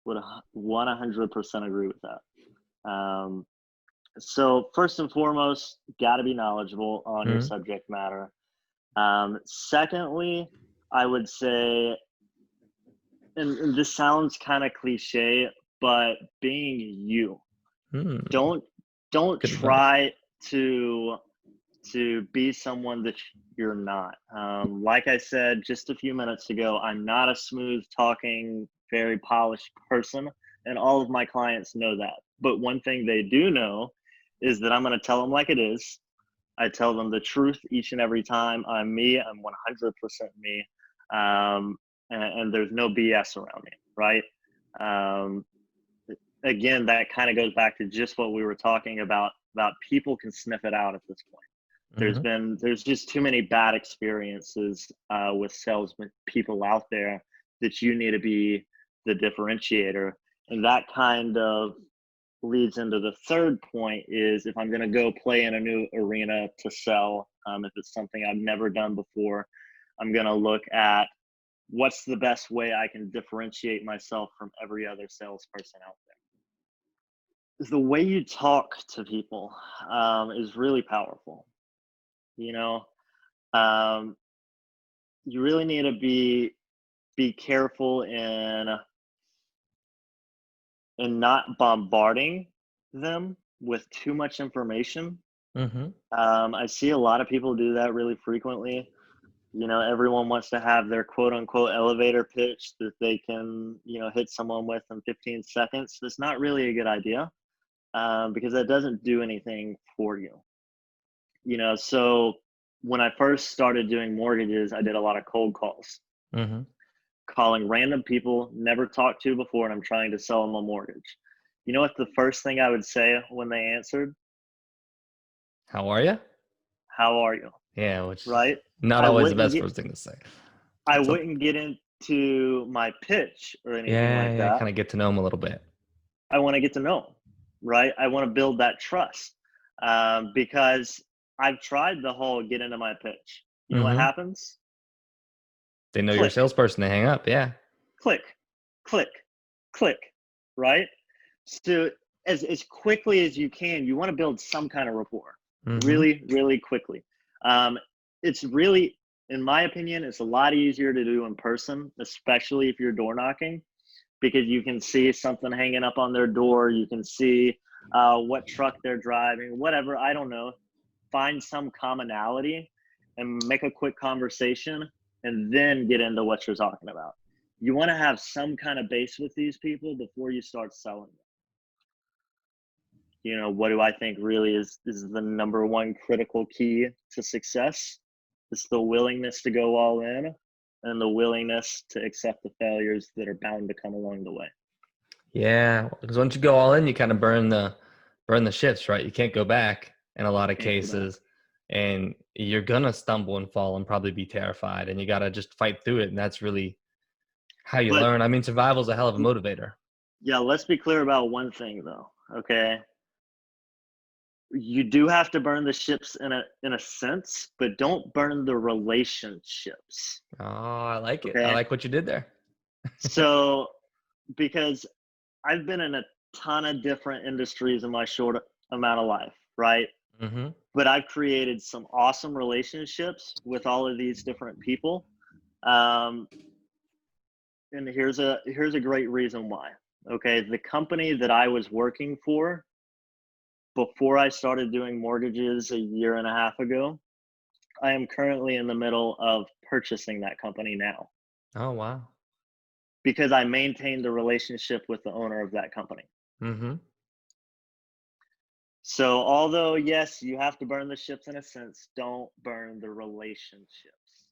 Would 100% agree with that. So first and foremost, got to be knowledgeable on your Mhm. subject matter. Secondly, I would say, and this sounds kind of cliche, but being you. Hmm. Don't don't Good advice. try to be someone that you're not. Like I said just a few minutes ago, I'm not a smooth talking, very polished person, and all of my clients know that. But one thing they do know is that I'm going to tell them like it is. I tell them the truth each and every time. I'm me. I'm 100% me, and there's no BS around me, right? Um, Again, that kind of goes back to just what we were talking about. About people can sniff it out at this point. Mhm. There's just too many bad experiences with salesmen people out there that you need to be the differentiator, and that kind of leads into the third point is if I'm going to go play in a new arena to sell, if it's something I've never done before, I'm going to look at what's the best way I can differentiate myself from every other salesperson out there. The way you talk to people is really powerful. You know, um, you really need to be careful in not bombarding them with too much information. Mhm. I see a lot of people do that really frequently. Everyone wants to have their quote unquote elevator pitch that they can, hit someone with in 15 seconds. That's not really a good idea because that doesn't do anything for you. So when I first started doing mortgages, I did a lot of cold calls, Mhm. calling random people never talked to before, and I'm trying to sell them a mortgage. You know what the first thing I would say when they answered? How are you? How are you? Yeah, which is Right? not I always the wouldn't best get first thing to say. I So wouldn't get into my pitch or anything yeah, like yeah, that. kinda get to know them a little bit. I want to get to know 'em, right? I want to build that trust because I've tried the whole get into my pitch. You know what Mhm. happens? They know you're a Click, salesperson, they hang up, yeah. click, click, click, right? So as quickly as you can, you want to build some kind of rapport, Mhm. really, really quickly. Um, it's really, in my opinion, it's a lot easier to do in person, especially if you're door knocking, because you can see something hanging up on their door. You can see what truck they're driving, whatever. I don't know. Find some commonality and make a quick conversation and then get into what you're talking about. You want to have some kind of base with these people before you start selling them. What do I think really is the number one critical key to success? It's the willingness to go all in and the willingness to accept the failures that are bound to come along the way. Yeah, because once you go all in, you kinda burn the ships, right? You can't go back in a lot of Can't go back. cases, and you're gonna stumble and fall and probably be terrified, and you gotta just fight through it, and that's really how you But learn. I mean, survival is a hell of a motivator. yeah, let's be clear about one thing though. Okay. You do have to burn the ships in a sense, but don't burn the relationships. Oh, I like it. I Okay. like what you did there. So because I've been in a ton of different industries in my short amount of life, right? Mhm. But I've created some awesome relationships with all of these different people. Um, and here's a great reason why. Okay, the company that I was working for before I started doing mortgages a year and a half ago, I am currently in the middle of purchasing that company now Oh, wow. because I maintained the relationship with the owner of that company. Mhm. So, although, yes, you have to burn the ships in a sense, don't burn the relationships.